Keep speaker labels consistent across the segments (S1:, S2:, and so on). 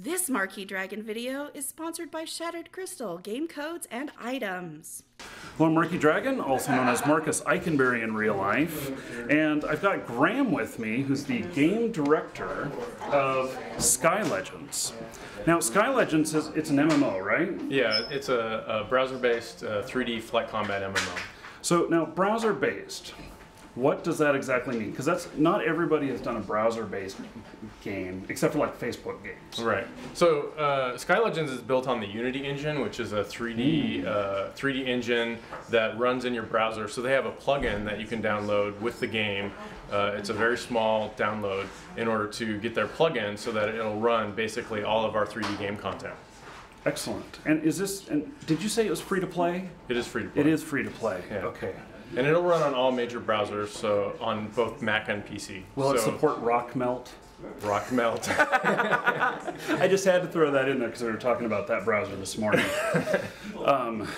S1: This Marquee Dragon video is sponsored by Shattered Crystal, game codes, and items.
S2: Well, I'm Marquee Dragon, also known as Marcus Eikenberry in real life, and I've got Graham with me, who's the game director of Sky Legends. Now, Sky Legends, it's an MMO, right?
S3: Yeah, it's a browser-based 3D flight combat MMO.
S2: So now, browser-based, what does that exactly mean? Because that's not everybody has done a browser-based game, except for like Facebook games.
S3: Right. So Sky Legends is built on the Unity engine, which is a 3D engine that runs in your browser. So they have a plugin that you can download with the game. It's a very small download in order to get their plugin so that it'll run basically all of our 3D game content.
S2: Excellent. And is this? And did you say it was free to play?
S3: It is free to play.
S2: It is free to play.
S3: Yeah.
S2: Okay.
S3: And it'll run on all major browsers, so on both Mac and PC.
S2: Will it support rock melt?
S3: Rock melt.
S2: I just had to throw that in there because we were talking about that browser this morning.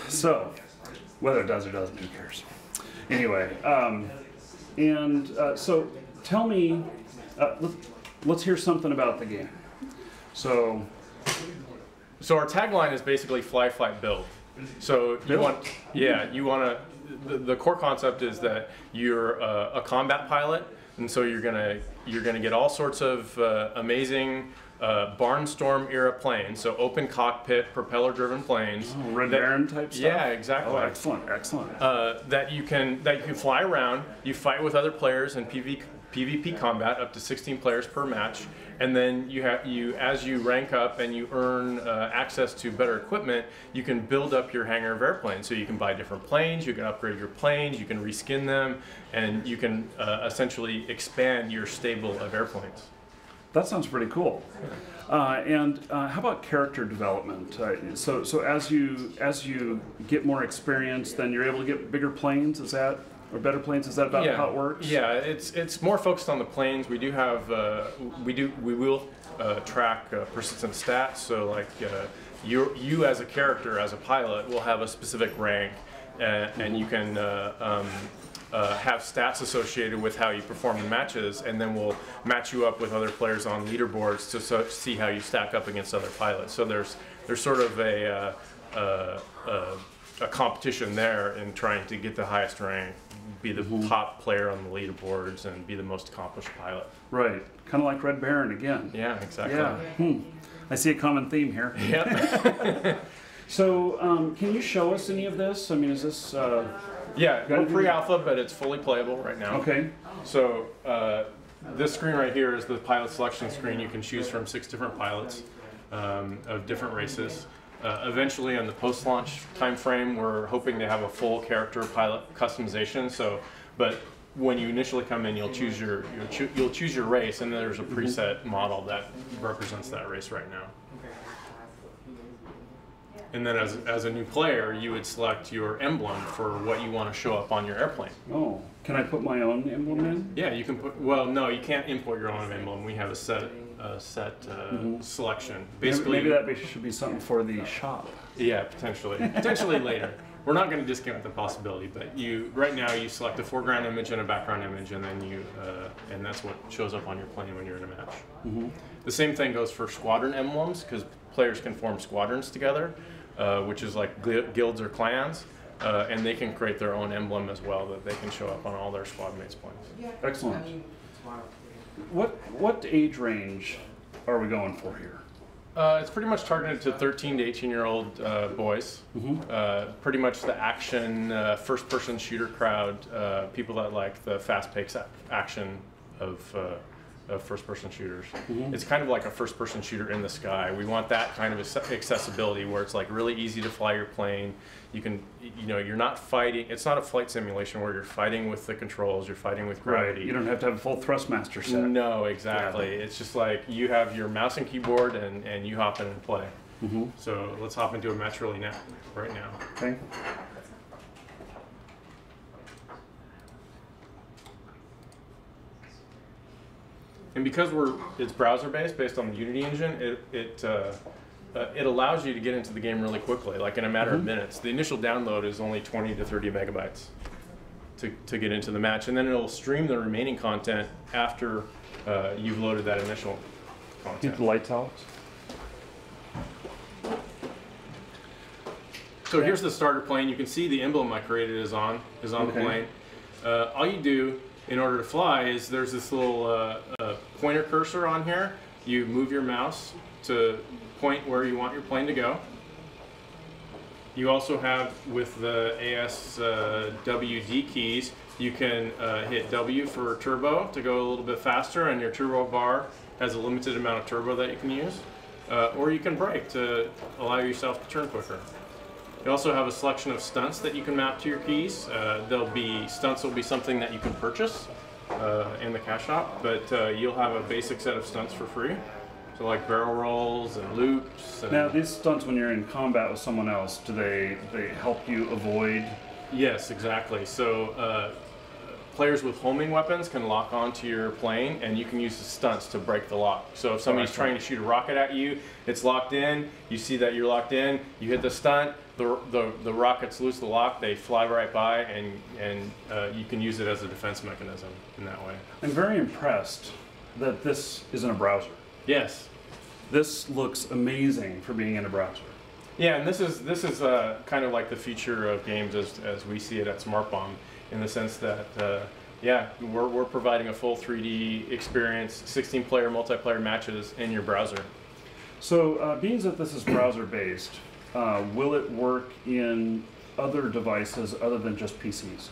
S2: So, whether it does or doesn't, who cares? Anyway, so tell me, let's hear something about the game. So
S3: our tagline is basically fly, fight, build. So you want to. The core concept is that you're a combat pilot, and so you're gonna get all sorts of amazing barnstorm era planes. So open cockpit, propeller driven planes.
S2: Oh, Red Baron type stuff.
S3: Yeah, exactly.
S2: Oh, excellent, excellent.
S3: That you can fly around. You fight with other players in PvP combat, up to 16 players per match, and then as you rank up and you earn access to better equipment, you can build up your hangar of airplanes. So you can buy different planes, you can upgrade your planes, you can reskin them, and you can essentially expand your stable of airplanes.
S2: That sounds pretty cool. And how about character development? So as you get more experience, then you're able to get bigger planes. Is that? Or better planes? Is that about how it works?
S3: Yeah, it's more focused on the planes. We do have we will track persistent stats. So like you as a character, as a pilot, will have a specific rank, and you can have stats associated with how you perform in matches, and then we'll match you up with other players on leaderboards to see how you stack up against other pilots. So there's sort of a competition there in trying to get the highest rank, be the top player on the leaderboards, and be the most accomplished pilot.
S2: Right, kind of like Red Baron again.
S3: Yeah, exactly.
S2: Yeah. I see a common theme here.
S3: Yep.
S2: So, can you show us any of this? I mean, is this?
S3: Yeah, we're pre-alpha, but it's fully playable right now.
S2: Okay.
S3: So this screen right here is the pilot selection screen. You can choose from 6 different pilots of different races. Eventually, on the post-launch time frame, we're hoping to have a full character pilot customization. So, but when you initially come in, you'll choose your race, and then there's a preset model that represents that race right now. And then as a new player, you would select your emblem for what you want to show up on your airplane.
S2: Oh, can I put my own emblem in?
S3: Yeah, you can put. Well, no, you can't import your own emblem. We have a set selection. Basically,
S2: maybe that should be something for the shop.
S3: Yeah, potentially later. We're not going to discount the possibility, but right now you select a foreground image and a background image, and then and that's what shows up on your plane when you're in a match. The same thing goes for squadron emblems, because players can form squadrons together, which is like guilds or clans, and they can create their own emblem as well that they can show up on all their squad mates' planes.
S2: Excellent. What age range are we going for here?
S3: It's pretty much targeted to 13 to 18-year-old boys. Pretty much the action, first-person shooter crowd, people that like the fast-paced action of first-person shooters. It's kind of like a first-person shooter in the sky. We want that kind of accessibility where it's like really easy to fly your plane. You can, you're not fighting. It's not a flight simulation where you're fighting with the controls. You're fighting with gravity.
S2: Right. You don't have to have a full thrustmaster set.
S3: No, exactly. Yeah. It's just like you have your mouse and keyboard, and you hop in and play. So let's hop into a match right now.
S2: Okay.
S3: And because it's browser-based, based on the Unity engine, it allows you to get into the game really quickly, like in a matter of minutes. The initial download is only 20 to 30 megabytes to get into the match, and then it'll stream the remaining content after you've loaded that initial content.
S2: Keep the lights out.
S3: So here's the starter plane. You can see the emblem I created is on the plane. All you do in order to fly is there's this little pointer cursor on here. You move your mouse to point where you want your plane to go. You also have, with the ASWD keys, you can hit W for turbo to go a little bit faster, and your turbo bar has a limited amount of turbo that you can use. Or you can brake to allow yourself to turn quicker. You also have a selection of stunts that you can map to your keys. Stunts will be something that you can purchase in the cash shop, but you'll have a basic set of stunts for free. So like barrel rolls and loops. And
S2: now these stunts, when you're in combat with someone else, do they help you avoid?
S3: Yes, exactly. So players with homing weapons can lock onto your plane, and you can use the stunts to break the lock. So if somebody's trying to shoot a rocket at you, it's locked in, you see that you're locked in, you hit the stunt, the rockets loose the lock, they fly right by, and you can use it as a defense mechanism in that way.
S2: I'm very impressed that this is in a browser.
S3: Yes.
S2: This looks amazing for being in a browser.
S3: Yeah, and this is kind of like the future of games as we see it at SmartBomb, in the sense that we're providing a full 3D experience, 16-player multiplayer matches in your browser.
S2: So, being that this is browser-based, will it work in other devices other than just PCs?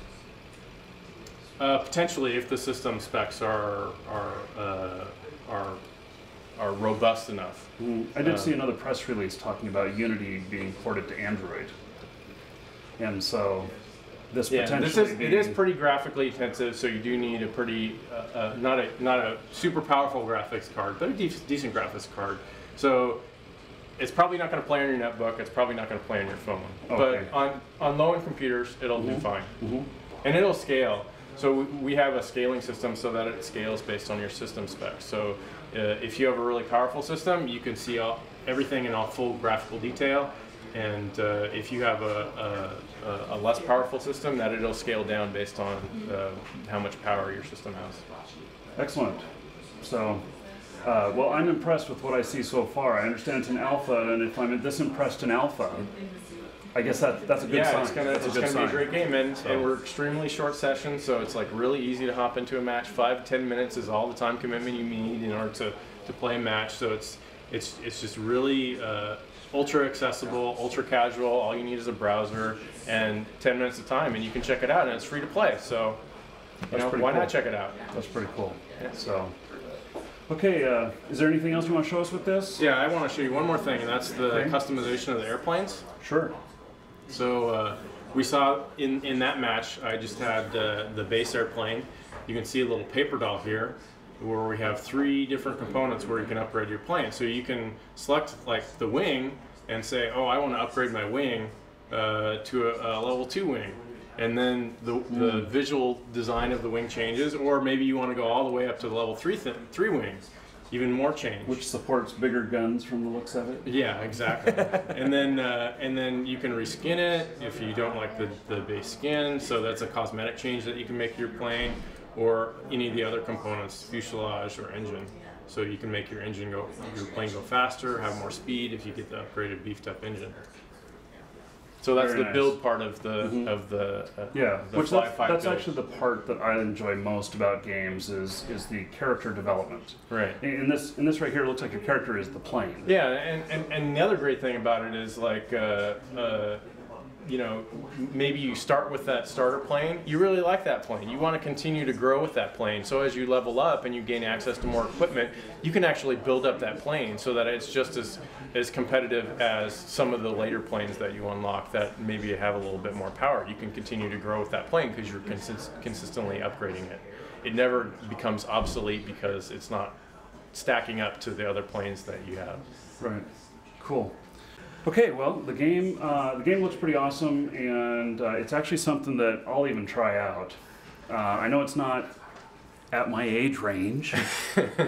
S3: Potentially, if the system specs are robust enough.
S2: I did see another press release talking about Unity being ported to Android, and so this potentially
S3: it is pretty graphically intensive. So you do need a pretty not a super powerful graphics card, but a decent graphics card. So it's probably not going to play on your netbook. It's probably not going to play on your phone.
S2: Okay.
S3: But on low-end computers, it'll do fine, and it'll scale. So we have a scaling system so that it scales based on your system specs. So if you have a really powerful system, you can see everything in all full graphical detail. And if you have a less powerful system, that it'll scale down based on how much power your system has.
S2: Excellent. So, well, I'm impressed with what I see so far. I understand it's an alpha, and if I'm this impressed in alpha, I guess that's a good sign.
S3: Yeah, it's going to be a great game, and we're extremely short sessions, so it's like really easy to hop into a match. 5 to 10 minutes is all the time commitment you need in order to play a match. So it's just really ultra accessible, ultra casual. All you need is a browser and 10 minutes of time, and you can check it out, and it's free to play. So why not check it out?
S2: That's pretty cool. Yeah. So. Okay, is there anything else you want to show us with this?
S3: Yeah, I want to show you one more thing, and that's the customization of the airplanes.
S2: Sure.
S3: So we saw in that match, I just had the base airplane. You can see a little paper doll here where we have 3 different components where you can upgrade your plane. So you can select like the wing and say, oh, I want to upgrade my wing to a level 2 wing. And then the visual design of the wing changes, or maybe you want to go all the way up to the level 3 wings. Even more change.
S2: Which supports bigger guns from the looks of it.
S3: Yeah, exactly. and then you can reskin it if you don't like the base skin. So that's a cosmetic change that you can make to your plane, or any of the other components, fuselage or engine. So you can make your plane go faster, have more speed if you get the upgraded beefed up engine. So that's the build part of the
S2: that's actually the part that I enjoy most about games is the character development.
S3: Right.
S2: In this right here, it looks like your character is the plane.
S3: Yeah, and the other great thing about it is like maybe you start with that starter plane. You really like that plane. You want to continue to grow with that plane. So as you level up and you gain access to more equipment, you can actually build up that plane so that it's just as competitive as some of the later planes that you unlock that maybe have a little bit more power. You can continue to grow with that plane because you're consistently upgrading it. It never becomes obsolete because it's not stacking up to the other planes that you have.
S2: Right. Cool. Okay, well, the game looks pretty awesome, and it's actually something that I'll even try out. I know it's not at my age range,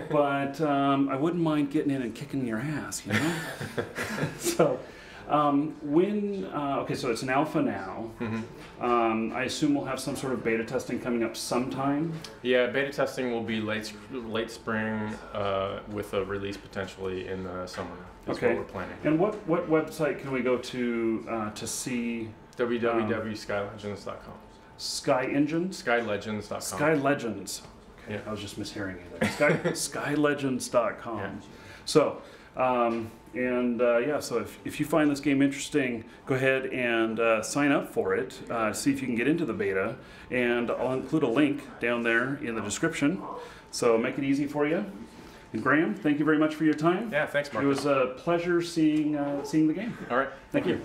S2: but I wouldn't mind getting in and kicking your ass, you know? So, Okay, so it's an alpha now. I assume we'll have some sort of beta testing coming up sometime.
S3: Yeah, beta testing will be late spring with a release potentially in the summer. That's what we're planning.
S2: And what website can we go to see?
S3: www.skylegends.com.
S2: Sky Engine?
S3: Skylegends.com.
S2: Sky Legends. Okay, yeah. I was just mishearing you there. Skylegends.com. Yeah. So, so if you find this game interesting, go ahead and sign up for it. See if you can get into the beta, and I'll include a link down there in the description. So make it easy for you. And Graham, thank you very much for your time.
S3: Yeah, thanks, Marcus.
S2: It was a pleasure seeing the game.
S3: All right,
S2: thank you.